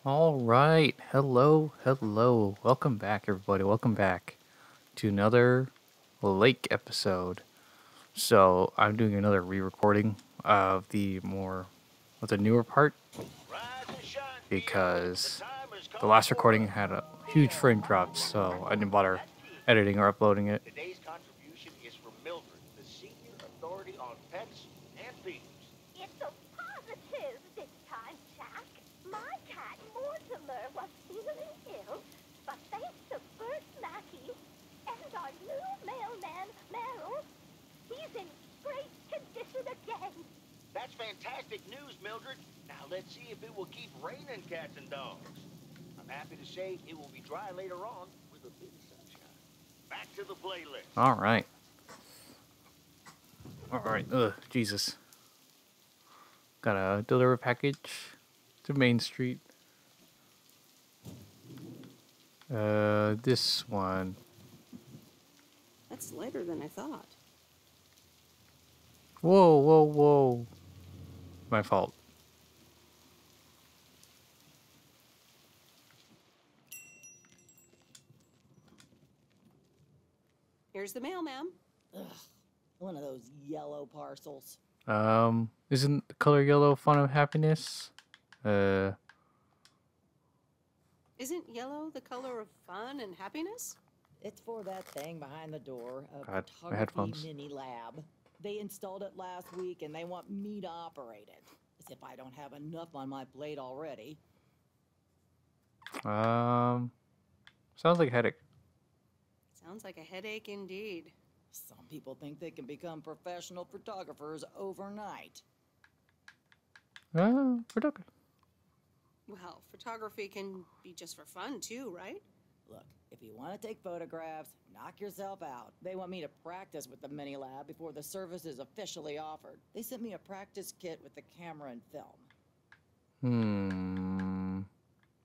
All right. Hello, hello. Welcome back, everybody. Welcome back to another Lake episode. So, I'm doing another re-recording of the newer part because the last recording had a huge frame drop, so I didn't bother editing or uploading it. Today's contribution is from Mildred, the senior authority on pets and thieves. It's a positive this time, Jack. My cat Mortimer was feeling ill, but thanks to Bert Mackey and our new mailman, Merrill, he's in great condition again. That's fantastic news, Mildred. Now let's see if it will keep raining cats and dogs. I'm happy to say it will be dry later on with a bit of sunshine. Back to the playlist. All right. All right. Ugh, Jesus. Gotta deliver a package to Main Street. This one. That's later than I thought. Whoa, whoa, whoa. My fault. Here's the mail, ma'am. Ugh, one of those yellow parcels. Isn't the color yellow font of happiness? Uh, Isn't yellow the color of fun and happiness? It's for that thing behind the door, a God, my photography headphones. mini lab. They installed it last week and they want me to operate it. As if I don't have enough on my plate already. sounds like a headache. Sounds like a headache indeed. Some people think they can become professional photographers overnight. Productive. Well, photography can be just for fun too, right? Look, if you want to take photographs, knock yourself out. They want me to practice with the mini lab before the service is officially offered. They sent me a practice kit with the camera and film.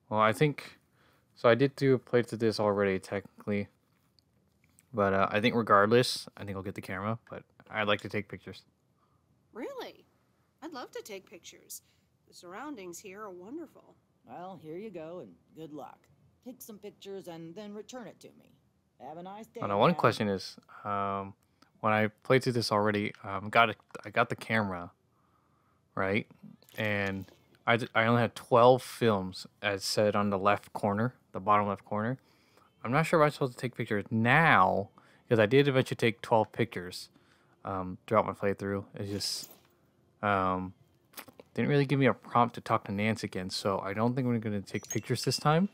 Well, I think so. I did do a plate to this already, technically, but I think regardless, I think I'll get the camera. But I'd like to take pictures. Really? I'd love to take pictures. The surroundings here are wonderful. Well, here you go and good luck. Take some pictures and then return it to me. Have a nice day. Oh, now, one now. question is, when I played through this already, I got the camera, right? And I only had 12 films, as said on the left corner, the bottom left corner. I'm not sure if I'm supposed to take pictures now, because I did eventually take 12 pictures throughout my playthrough. It's just didn't really give me a prompt to talk to Nance again, so I don't think we're going to take pictures this time.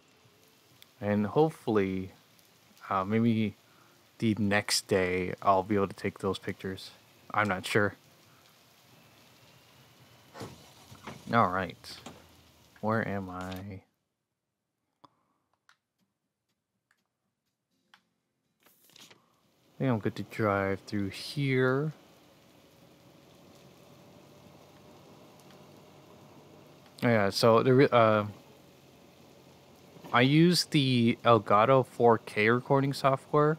And hopefully, maybe the next day I'll be able to take those pictures. I'm not sure. All right. Where am I? I think I'm good to drive through here. Oh, yeah, so I use the Elgato 4K recording software,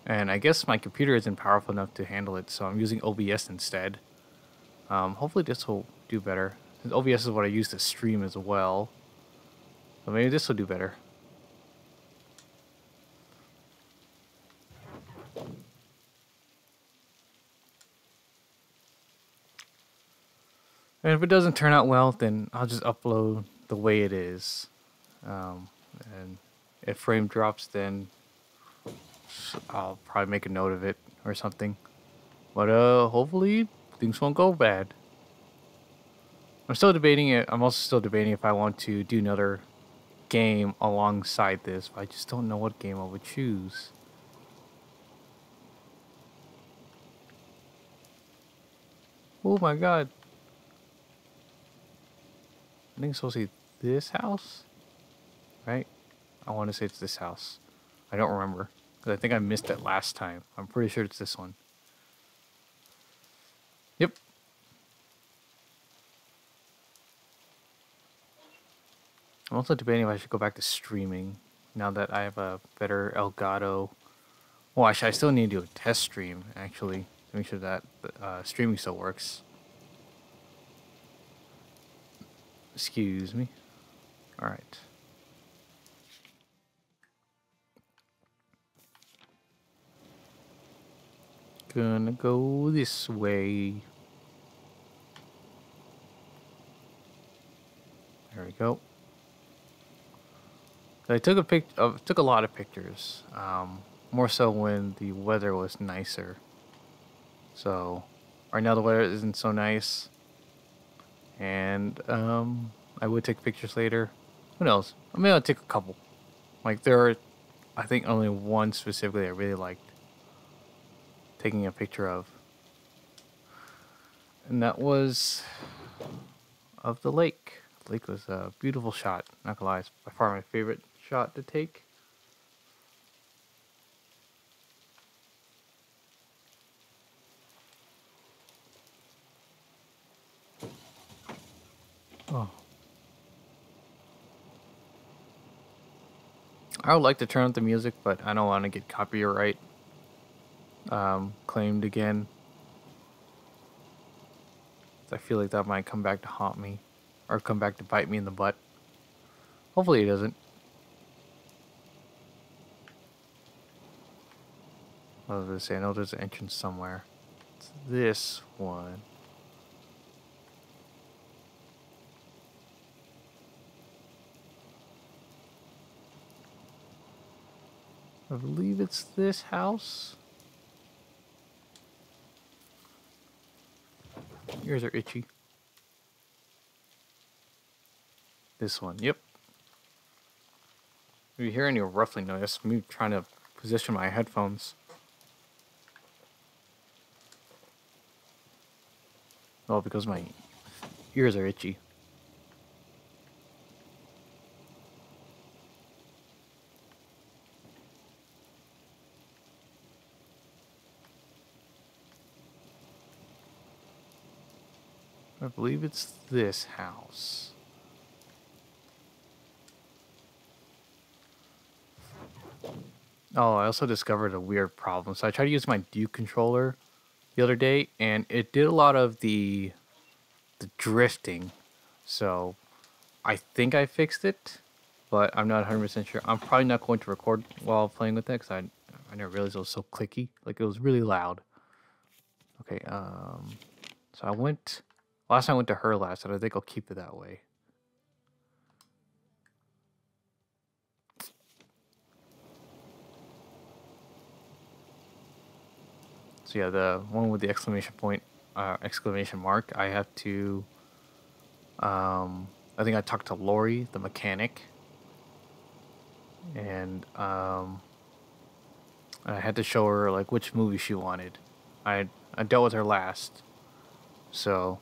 and I guess my computer isn't powerful enough to handle it, so I'm using OBS instead. Hopefully this will do better. Since OBS is what I use to stream as well. So maybe this will do better. And if it doesn't turn out well, then I'll just upload the way it is. And if frame drops, then I'll probably make a note of it or something. But hopefully things won't go bad. I'm still debating it. I'm also still debating if I want to do another game alongside this. But I just don't know what game I would choose. Oh my god. I think it's supposed to be this house, right? I want to say it's this house. I don't remember, because I think I missed it last time. I'm pretty sure it's this one. Yep. I'm also debating if I should go back to streaming, now that I have a better Elgato. Well, actually, I still need to do a test stream, actually, to make sure that streaming still works. Excuse me. All right. Gonna go this way. There we go. I took took a lot of pictures. More so when the weather was nicer. So right now the weather isn't so nice, and I would take pictures later. Who knows? I mean, I'll take a couple. Like there are, I think only one specifically I really liked taking a picture of, and that was of the lake. The lake was a beautiful shot. Not gonna lie, it's by far my favorite shot to take. Oh. I would like to turn up the music, but I don't want to get copyright claimed again. I feel like that might come back to haunt me, or come back to bite me in the butt. Hopefully it doesn't. I was gonna say, I know there's an entrance somewhere. It's this one. I believe it's this house. Ears are itchy. This one, yep. If you hear any ruffling noise, me trying to position my headphones. Well, because my ears are itchy. I believe it's this house. Oh, I also discovered a weird problem. So I tried to use my Duke controller the other day, and it did a lot of the drifting. So I think I fixed it, but I'm not 100% sure. I'm probably not going to record while playing with it because I never realized it was so clicky. Like, it was really loud. Okay, so I went... Last time I went to her last, and I think I'll keep it that way. So yeah, the one with the exclamation mark, I have to... I think I talked to Lori, the mechanic. And I had to show her, like, which movie she wanted. I dealt with her last. So...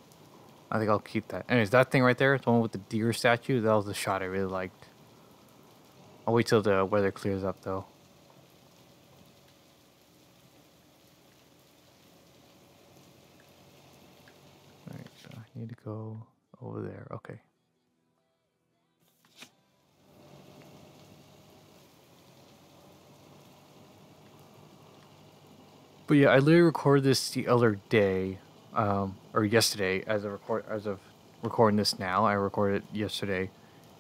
I think I'll keep that. Anyways, that thing right there, the one with the deer statue, that was the shot I really liked. I'll wait till the weather clears up, though. Alright, so I need to go over there. Okay. But yeah, I literally recorded this the other day. Or yesterday, as of recording this now. I recorded it yesterday,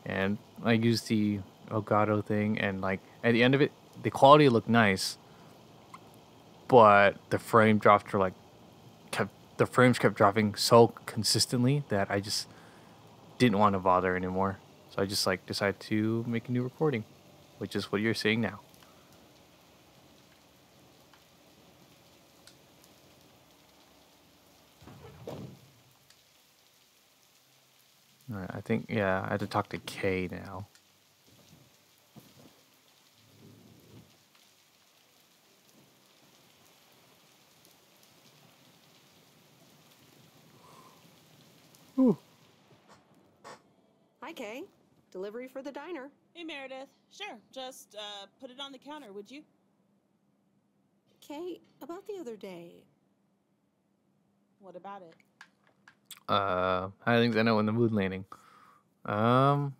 and I used the Elgato thing, and like at the end of it, the quality looked nice, but the frame drops were like the frames kept dropping so consistently that I just didn't want to bother anymore. So I just like decided to make a new recording, which is what you're seeing now. Alright, I think, yeah, I had to talk to Kay now. Ooh. Hi, Kay. Delivery for the diner. Hey, Meredith. Sure, just put it on the counter, would you? Kay, about the other day. What about it? I think I know in the mood landing. Why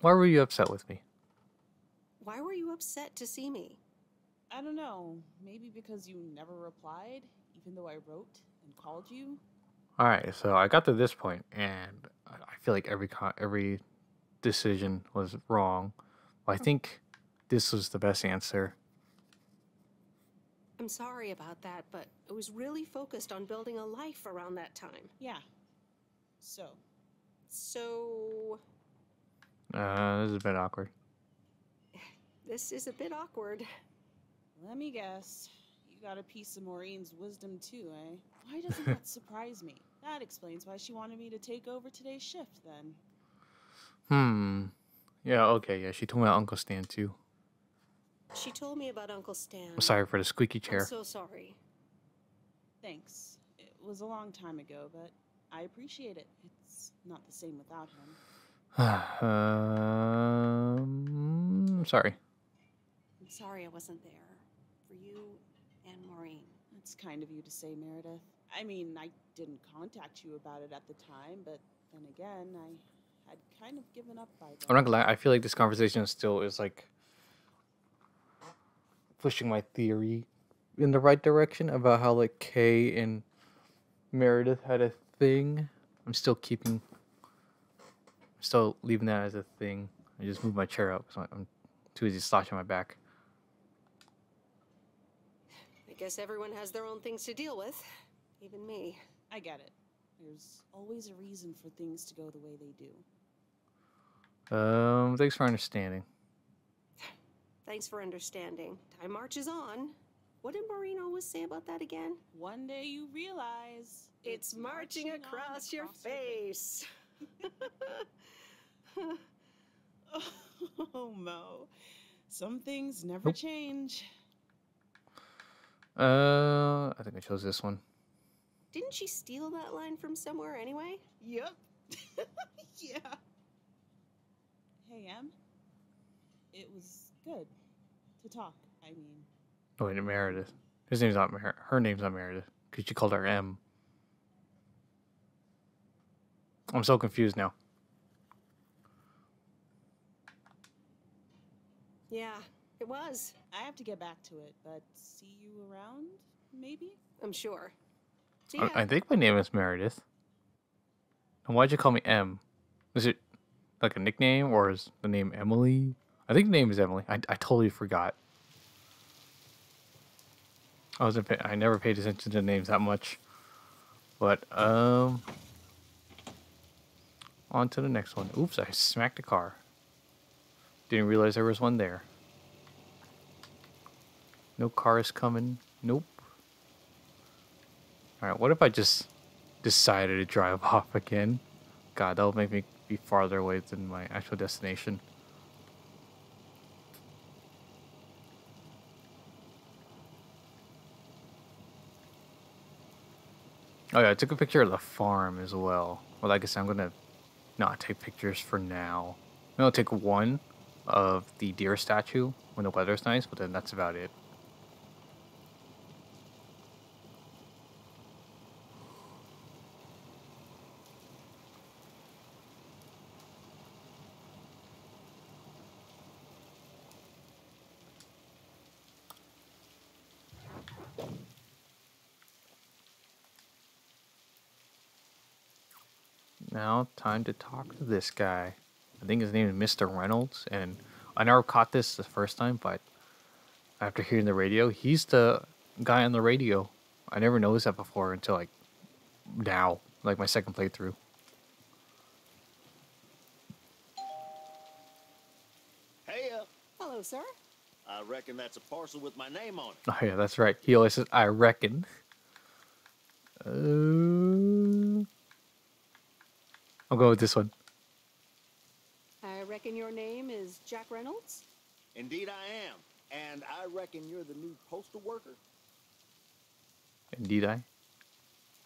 were you upset with me? Why were you upset to see me? I don't know. Maybe because you never replied, even though I wrote and called you? Alright, so I got to this point, and I feel like every decision was wrong. I think this was the best answer. I'm sorry about that, but I was really focused on building a life around that time. Yeah. So, So, This is a bit awkward. this is a bit awkward. let me guess. You got a piece of Maureen's wisdom too, eh? Why doesn't that surprise me? That explains why she wanted me to take over today's shift then. Yeah, okay, yeah. She told me about Uncle Stan too. She told me about Uncle Stan. I'm sorry for the squeaky I'm chair. so sorry. Thanks. It was a long time ago, but I appreciate it. It's not the same without him. Sorry. I'm sorry I wasn't there. For you and Maureen. That's kind of you to say, Meredith. I mean, I didn't contact you about it at the time, but then again, I had kind of given up by then. I'm not gonna lie, I feel like this conversation still is like pushing my theory in the right direction about how like Kay and Meredith had a thing. I'm still leaving that as a thing. I just moved my chair up so I'm too easy slouching my back. I guess everyone has their own things to deal with. Even me. I get it. There's always a reason for things to go the way they do. Thanks for understanding. Thanks for understanding. Time marches on. What did Maureen always say about that again? One day you realize It's marching on across your face. Oh, Mo. Some things never Nope. change. I think I chose this one. Didn't she steal that line from somewhere anyway? Yep. Yeah. Hey, Em. It was good to talk. I mean, Oh, wait, Meredith. His name's not her name's not Meredith because she called her M. I'm so confused now. Yeah, it was. I have to get back to it, but see you around, maybe? I'm sure. See I ya. think my name is Meredith. And why'd you call me M? Is it like a nickname or is the name Emily? I think the name is Emily. I totally forgot. I never paid attention to names that much. But on to the next one. Oops, I smacked a car. Didn't realize there was one there. No cars coming. Nope. Alright, what if I just decided to drive off again? God, that'll make me be farther away than my actual destination. Oh yeah, I took a picture of the farm as well. Well, I guess I'm gonna not take pictures for now. Maybe I'll take one of the deer statue when the weather's nice, but then that's about it. Now, time to talk to this guy. I think his name is Mr. Reynolds, and I never caught this the first time, but after hearing the radio, he's the guy on the radio. I never noticed that before until like now, like my second playthrough. Hey, Hello, sir. I reckon that's a parcel with my name on it. Oh yeah, that's right. He always says, "I reckon." I'll go with this one. I reckon your name is Jack Reynolds? Indeed I am. And I reckon you're the new postal worker? Indeed, I.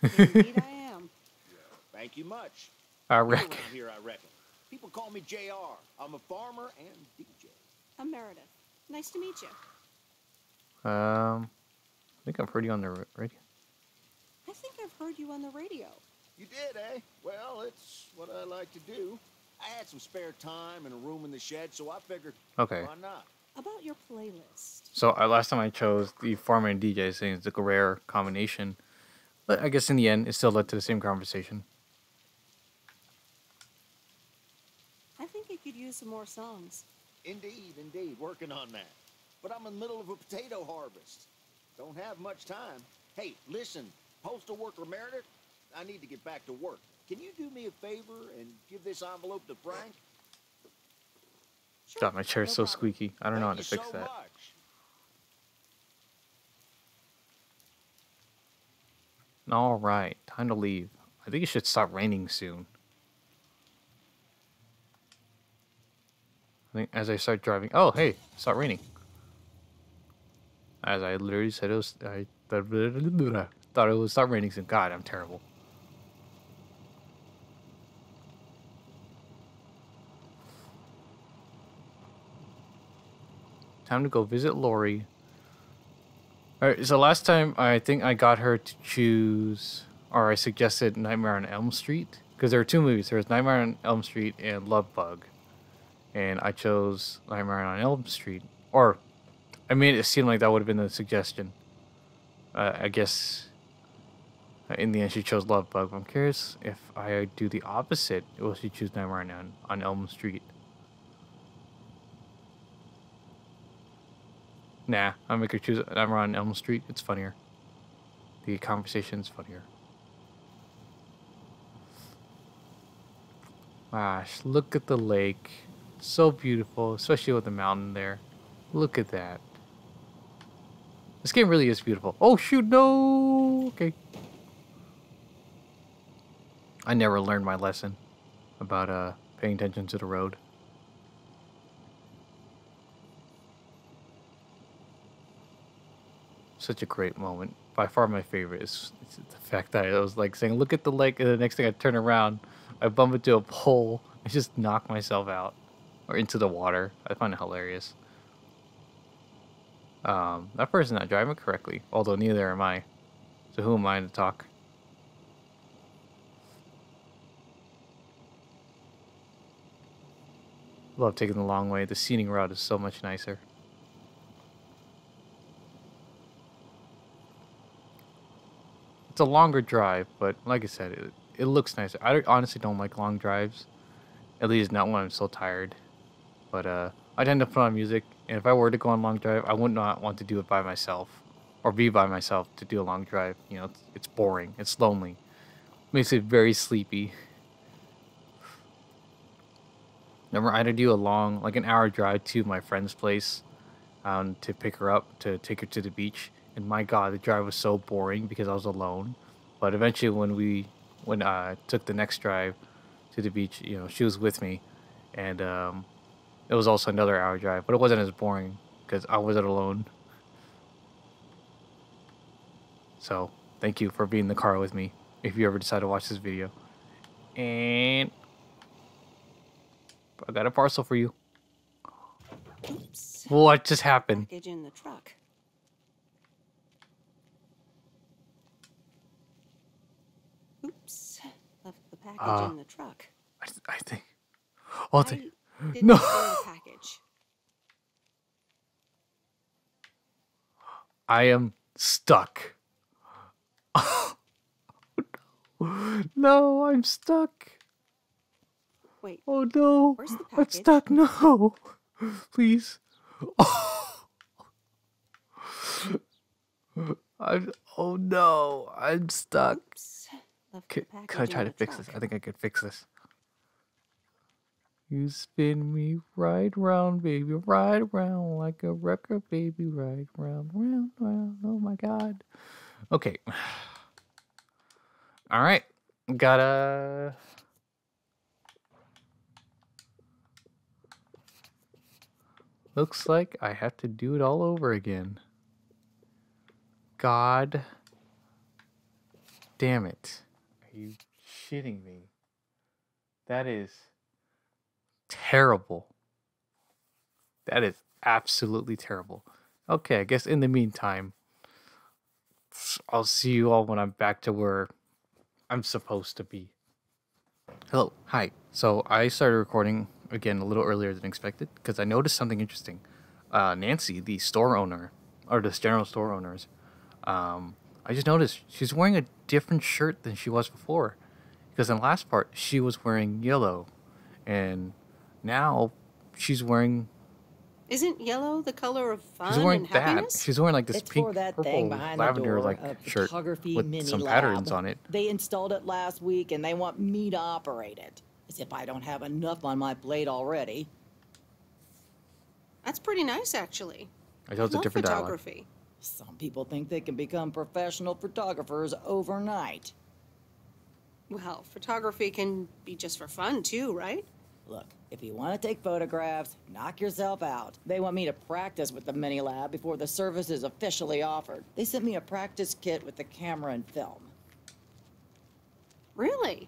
Indeed I am. Thank you much. I You're reckon. around here, I reckon. People call me JR. I'm a farmer and DJ. I'm Meredith. Nice to meet you. I think I've heard you on the radio. I think I've heard you on the radio. You did, eh? Well, it's what I like to do. I had some spare time and a room in the shed, so I figured, Okay. why not? About your playlist. So last time I chose the farmer and DJ, saying it's like a rare combination, but I guess in the end it still led to the same conversation. I think it could do some more songs. Indeed, indeed, working on that. But I'm in the middle of a potato harvest. Don't have much time. Hey, listen, postal worker Meredith, I need to get back to work. Can you do me a favor and give this envelope to Frank? Sure, God, my chair's no so problem. squeaky. I don't know how Thank to you fix so that. much. All right, time to leave. I think it should stop raining soon. I think as I start driving. Oh, hey, stop raining. As I literally said, it was. I thought it would stop raining soon. God, I'm terrible. Time to go visit Lori. Alright, so last time I think I got her to choose, or I suggested Nightmare on Elm Street. Because there were two movies. There was Nightmare on Elm Street and Love Bug. And I chose Nightmare on Elm Street. Or, I made it seem like that would have been the suggestion. I guess, in the end she chose Love Bug. I'm curious if I do the opposite. Will she choose Nightmare on Elm Street? Nah, I'll make her choose Nightmare on Elm Street. It's funnier. The conversation's funnier. Gosh, look at the lake. So beautiful, especially with the mountain there. Look at that. This game really is beautiful. Oh shoot, no! Okay. I never learned my lesson about paying attention to the road. Such a great moment. By far my favorite is the fact that I was like saying, look at the lake, and the next thing I turn around, I bump into a pole, I just knock myself out. Or into the water. I find it hilarious. That person's not driving correctly, although neither am I. So who am I to talk? Love taking the long way. The scenic route is so much nicer. It's a longer drive, but like I said, it looks nicer. I honestly don't like long drives. At least not when I'm so tired. But I tend to put on music, and if I were to go on a long drive, I would not want to do it by myself. Or be by myself to do a long drive. You know, it's boring. It's lonely. Makes it very sleepy. Remember, I had to do a long, like an hour drive to my friend's place to pick her up, to take her to the beach. And my God, the drive was so boring because I was alone. But eventually when I took the next drive to the beach, you know, she was with me. And it was also another hour drive, but it wasn't as boring because I wasn't alone. So, thank you for being in the car with me if you ever decide to watch this video. And I got a parcel for you. Oops. What just happened? Package in the truck. Oops. Left the package in the truck. I think. Oh, Didn't no. find the package. I am stuck. No, I'm stuck. Wait, Oh no. where's the I'm package? stuck. No. Please. Oh no. I'm stuck. Oops. Left the package Can I try in to the fix this? truck. I think I could fix this. You spin me right round, baby, right round like a record, baby, right round, round, round. Oh my God. Okay. All right. Gotta. Looks like I have to do it all over again. God damn it. Are you shitting me? That is terrible. That is absolutely terrible. Okay, I guess in the meantime, I'll see you all when I'm back to where I'm supposed to be. Hello, hi. So I started recording again a little earlier than expected because I noticed something interesting. Nancy, the store owner, or this general store owners, I just noticed she's wearing a different shirt than she was before. Because in the last part, she was wearing yellow, and now she's wearing Isn't yellow the color of fun she's wearing and that. happiness? She's wearing like this It's pink for that purple thing behind the lavender door, like a shirt photography with mini some lab. patterns on it. They installed it last week and they want me to operate it. As if I don't have enough on my plate already. That's pretty nice, actually. I thought it's a Love different dialogue. photography. Some people think they can become professional photographers overnight. Well, photography can be just for fun, too, right? Look, if you want to take photographs, knock yourself out. They want me to practice with the mini lab before the service is officially offered. They sent me a practice kit with the camera and film. Really?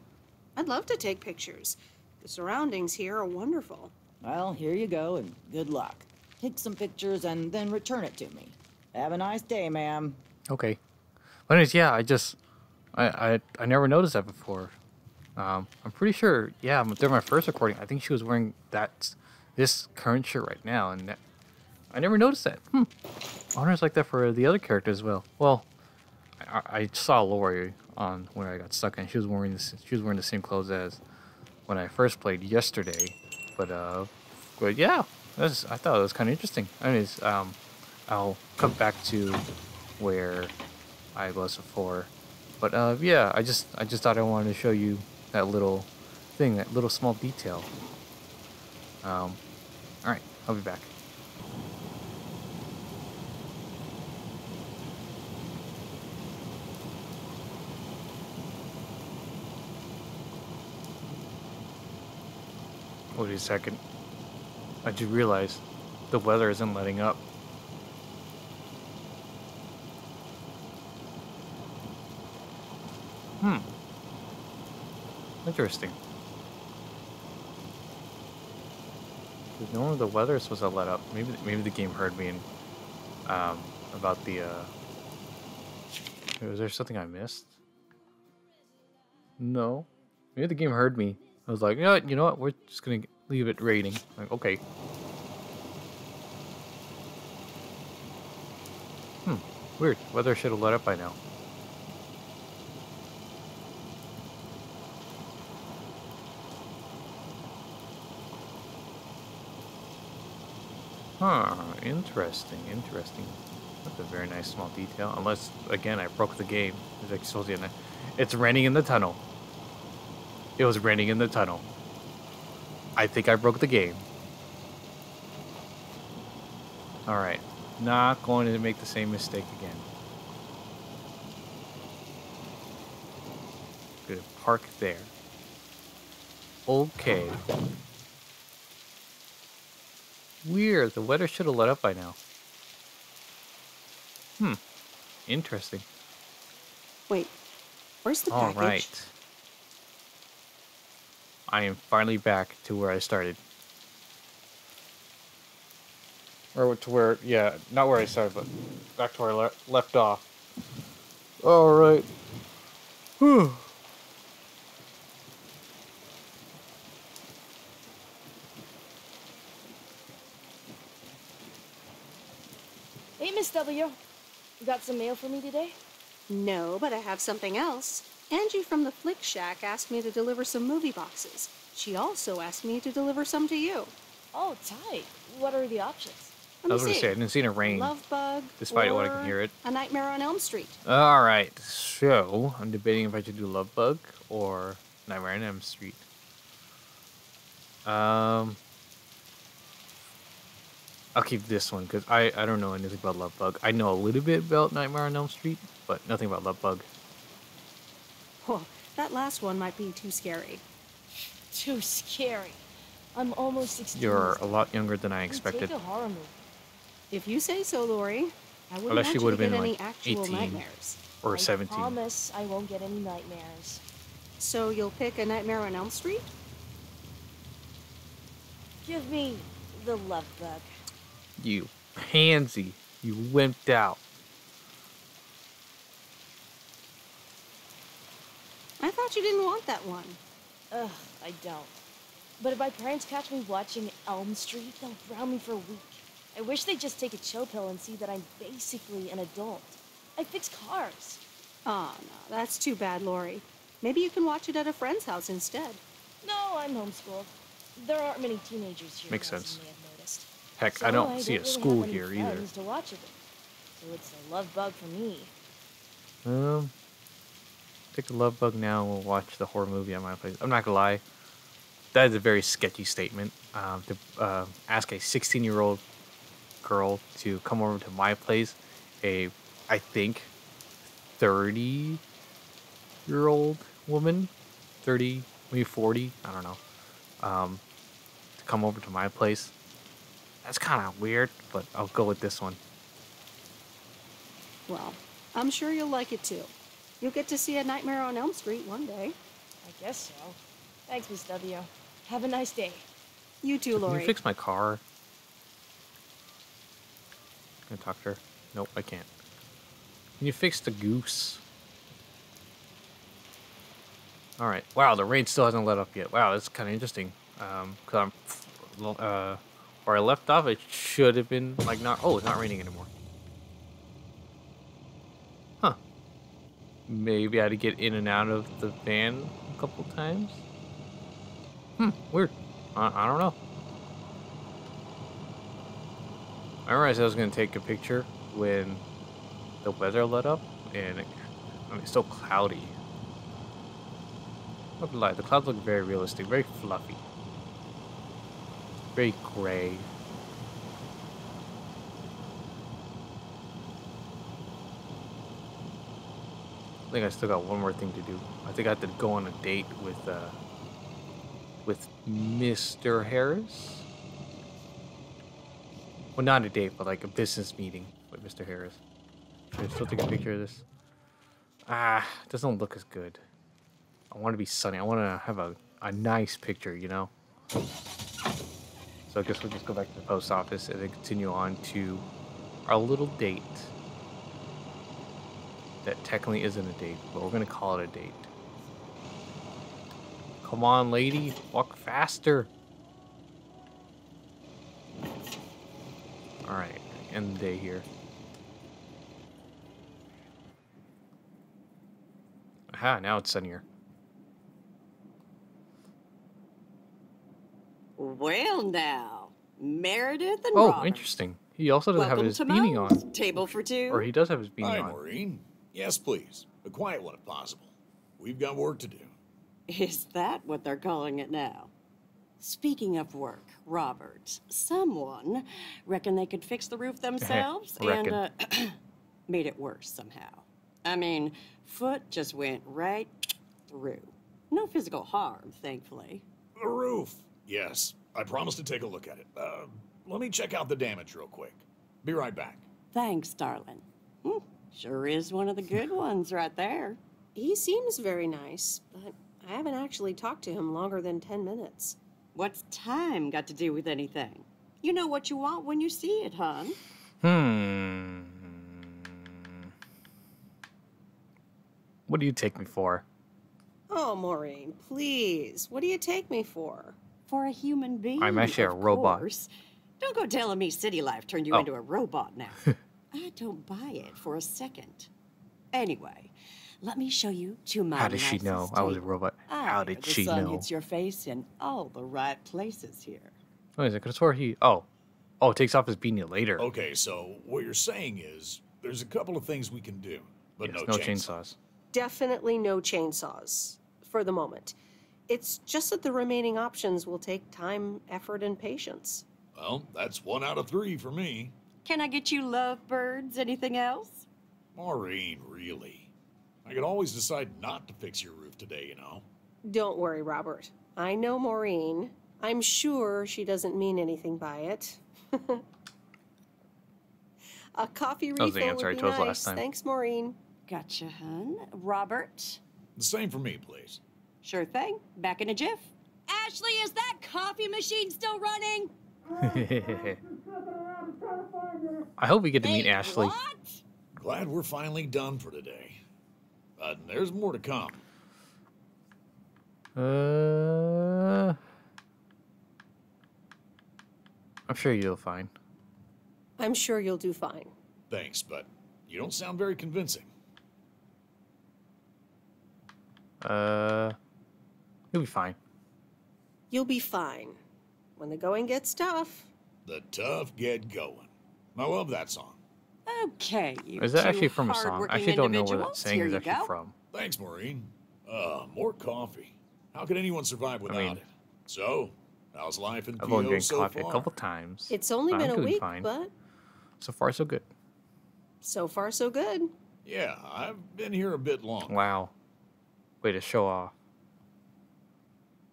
I'd love to take pictures. The surroundings here are wonderful. Well, here you go and good luck. Take some pictures and then return it to me. Have a nice day, ma'am. Okay. But anyways, yeah, I never noticed that before. I'm pretty sure, yeah, during my first recording, I think she was wearing this current shirt right now, and I never noticed that. I wonder if it's like that for the other characters as well. Well, I saw Lori on when I got stuck, and she was wearing the same clothes as when I first played yesterday. But yeah, I thought it was kind of interesting. Anyways, I'll come back to where I was before. But yeah, I just thought I wanted to show you that little thing, that little small detail. All right, I'll be back. Wait a second. I just realized the weather isn't letting up. Interesting. Normally the weather is supposed to let up. Maybe the game heard me and about the was there something I missed? No. Maybe the game heard me. I was like, you know what? We're just gonna leave it raining. Like, okay. Weird. Weather should have let up by now. Interesting. That's a very nice small detail. Unless, again, I broke the game. As I told you, it's raining in the tunnel. It was raining in the tunnel. I think I broke the game. Alright. Not going to make the same mistake again. Good. Park there. Okay. Weird. The weather should have let up by now. Interesting. Wait, where's the package? Alright. I am finally back to where I started. Or to where, yeah, not where I started, but back to where I left off. Alright. Whew. Hey, Miss W. You got some mail for me today? No, but I have something else. Angie from the Flick Shack asked me to deliver some movie boxes. She also asked me to deliver some to you. Oh, tight. What are the options? I was going to say, I didn't see it rain. Love Bug. Despite what I or can hear it. A Nightmare on Elm Street. Alright, so I'm debating if I should do Love Bug or Nightmare on Elm Street. I'll keep this one because I don't know anything about Love Bug. I know a little bit about Nightmare on Elm Street, but nothing about Love Bug. Oh, that last one might be too scary. Too scary. I'm almost 16. You're a lot younger than I expected. Take a horror movie. If you say so, Lori. I wouldn't Unless want she you would to have get been any like actual 18 nightmares. or I 17. promise I won't get any nightmares. So you'll pick A Nightmare on Elm Street? Give me the love bug. You pansy. You wimped out. I thought you didn't want that one. Ugh, I don't. But if my parents catch me watching Elm Street, they'll ground me for a week. I wish they'd just take a chill pill and see that I'm basically an adult. I fix cars. Oh, no, that's too bad, Lori. Maybe you can watch it at a friend's house instead. No, I'm homeschooled. There aren't many teenagers here. Makes now, as sense. you may have noticed. Heck, So I don't see a really school have any here either. friends to watch it with. So it's a love bug for me. Take a love bug now and we'll watch the horror movie at my place. I'm not gonna lie, that is a very sketchy statement. To ask a 16-year-old girl to come over to my place, I think, 30-year-old woman, 30, maybe 40, I don't know, to come over to my place. That's kind of weird, but I'll go with this one. Well, I'm sure you'll like it too. You'll get to see A Nightmare on Elm Street one day. I guess so. Thanks, Miss W. Have a nice day. You too, Can Lori. you fix my car? Can I talk to her? Nope, I can't. Can you fix the goose? Alright. Wow, the rain still hasn't let up yet. Wow, that's kind of interesting. Because where I left off, it should have been, like, not... Oh, it's not raining anymore. Huh. Maybe I had to get in and out of the van a couple times? Weird. I don't know. I realized I was going to take a picture when the weather let up, and it's still cloudy. Not gonna lie, the clouds look very realistic, very fluffy, very gray. I think I still got one more thing to do. I think I have to go on a date with Mr. Harris. Well, not a date, but like a business meeting with Mr. Harris. Should I still take a picture of this? It doesn't look as good. I want to be sunny. I want to have a nice picture, you know? So I guess we'll just go back to the post office and then continue on to our little date. That technically isn't a date, but we're going to call it a date. Come on, lady. Walk faster. Alright, end the day here. Aha, now it's sunnier. Well now, Meredith and Oh, Robert. interesting. He also doesn't have Welcome his to beanie Moe's. on. Table for two. Or he does have his beanie Hi, on. Maureen. Yes, please. A quiet one if possible. We've got work to do. Is that what they're calling it now? Speaking of work, Robert, someone reckoned they could fix the roof themselves and made it worse somehow. I mean, foot just went right through. No physical harm, thankfully. The roof. Yes, I promised to take a look at it. Let me check out the damage real quick. Be right back. Thanks, darling. Sure is one of the good ones right there. He seems very nice, but I haven't actually talked to him longer than 10 minutes. What's time got to do with anything? You know what you want when you see it, hon. What do you take me for? Oh, Maureen, please. What do you take me for? For a human being, I'm actually a of robot. course. Don't go telling me city life turned you Oh. into a robot now. I don't buy it for a second. Anyway, let me show you to my How did she know nicest I was a table. robot? How did she The sun know? hits your face in all the right places here. Oh, is it? Could have swore he... Oh, takes off his beanie later. Okay, so what you're saying is there's a couple of things we can do, but Yes, no no chainsaw. chainsaws. Definitely no chainsaws for the moment. It's just that the remaining options will take time, effort, and patience. Well, that's 1 out of 3 for me. Can I get you lovebirds? Anything else? Maureen, really? I could always decide not to fix your roof today, you know? Don't worry, Robert. I know Maureen. I'm sure she doesn't mean anything by it. A coffee That was the refill answer I would be chose nice. last time. Thanks, Maureen. Gotcha, hun. Robert? The same for me, please. Sure thing. Back in a jiff. Ashley, is that coffee machine still running? I hope we get to meet Hey, Ashley. What? Glad we're finally done for today. But there's more to come. I'm sure you'll find. I'm sure you'll do fine. Thanks, but you don't sound very convincing. You'll be fine. You'll be fine. when the going gets tough. The tough get going. I love that song. Okay, you Is that two actually from a song? I hard-working actually don't know where that individuals. saying Here is you actually go. from. Thanks, Maureen. More coffee. How can anyone survive without mean, it? So, how's life in I've only PO drank so coffee far? a couple times. It's only but been I'm a doing week, fine. but So far, so good. so far so good. Yeah, I've been here a bit long. Wow. Way to show off.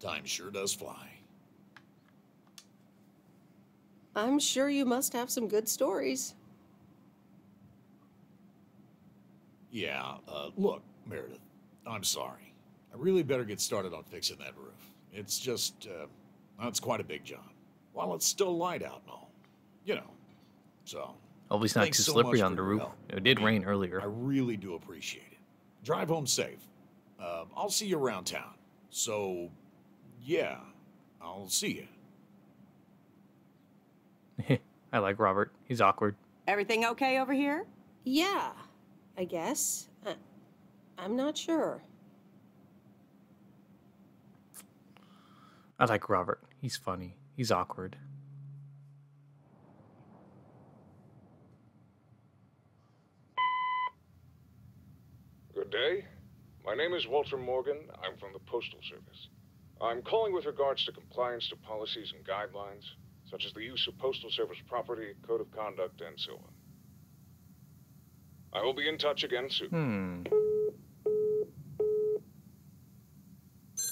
Time sure does fly. I'm sure you must have some good stories. Yeah, look, Meredith, I'm sorry. I really better get started on fixing that roof. It's just, it's quite a big job. While it's still light out and all. You know, so. Hopefully it's not thanks too so slippery much on for the your roof. help. It did I mean, rain earlier. I really do appreciate it. Drive home safe. I'll see you around town. So, yeah, I'll see you. I like Robert. He's awkward. Everything okay over here? Yeah, I guess. I'm not sure. I like Robert. He's funny. He's awkward. Good day. My name is Walter Morgan. I'm from the Postal Service. I'm calling with regards to compliance to policies and guidelines, such as the use of Postal Service property, code of conduct, and so on. I will be in touch again soon.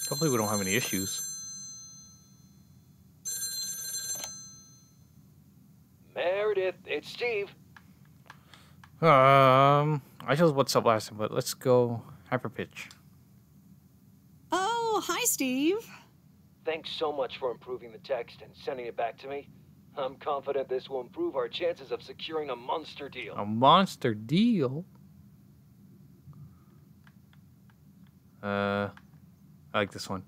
Hopefully we don't have any issues. Meredith, it's Steve. I chose what's up last time, but let's go hyperpitch. Oh, hi, Steve. Thanks so much for improving the text and sending it back to me. I'm confident this will improve our chances of securing a monster deal. A monster deal? I like this one.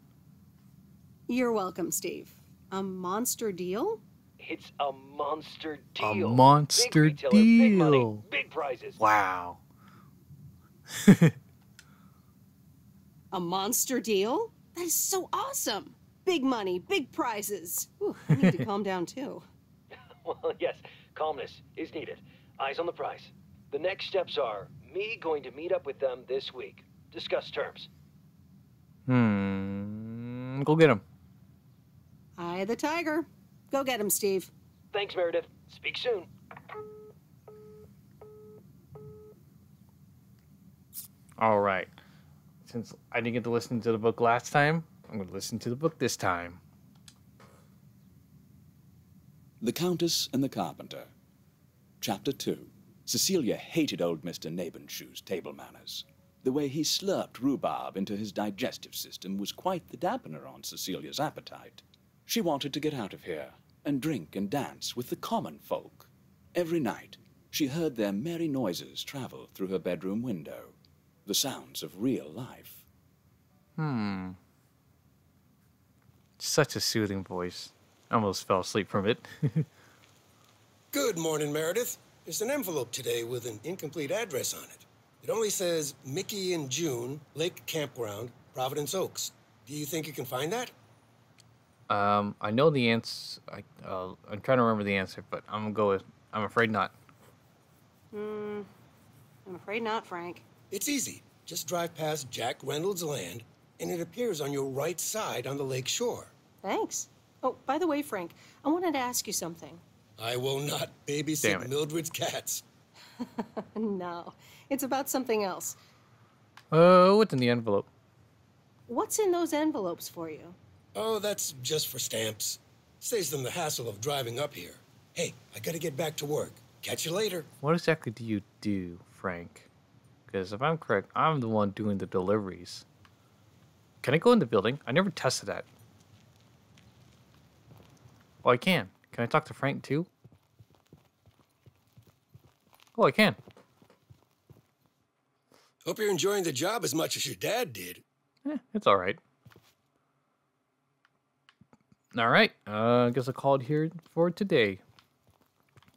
You're welcome, Steve. A monster deal? It's a monster A deal. monster big retailer, Big money, deal. big prizes. Wow. A monster deal? That is so awesome. Big money, big prizes. Ooh, I need to calm down too. Well, yes, calmness is needed. Eyes on the prize. The next steps are me going to meet up with them this week. Discuss terms. Go get him. Eye the tiger. Go get him, Steve. Thanks, Meredith. Speak soon. All right. Since I didn't get to listen to the book last time, I'm going to listen to the book this time. The Countess and the Carpenter. Chapter 2. Cecilia hated old Mr. Nabenshoe's table manners. The way he slurped rhubarb into his digestive system was quite the dampener on Cecilia's appetite. She wanted to get out of here and drink and dance with the common folk. Every night, she heard their merry noises travel through her bedroom window, the sounds of real life. Such a soothing voice. I almost fell asleep from it. Good morning, Meredith. There's an envelope today with an incomplete address on it. It only says Mickey and June, Lake Campground, Providence Oaks. Do you think you can find that? I know the answer. I'm trying to remember the answer, but I'm going to go with, I'm afraid not. I'm afraid not, Frank. It's easy. Just drive past Jack Reynolds' land, and it appears on your right side on the lake shore. Thanks. Oh, by the way, Frank, I wanted to ask you something. I will not Damn babysit it. Mildred's cats. No, it's about something else. What's in the envelope? What's in those envelopes for you? Oh, that's just for stamps. Saves them the hassle of driving up here. Hey, I gotta get back to work. Catch you later. What exactly do you do, Frank? Because if I'm correct, I'm the one doing the deliveries. Can I go in the building? I never tested that. Oh, I can. Can I talk to Frank too? Oh, I can. Hope you're enjoying the job as much as your dad did. It's all right. All right. I guess I'll call it here for today.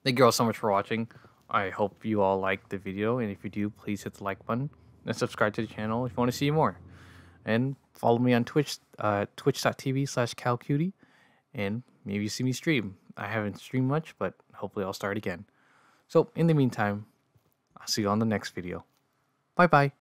Thank you all so much for watching. I hope you all liked the video, and if you do, please hit the like button and subscribe to the channel if you want to see more. And follow me on Twitch, twitch.tv/CalCutie. and maybe see me stream. I haven't streamed much, but hopefully I'll start again. So in the meantime, I'll see you on the next video. Bye bye.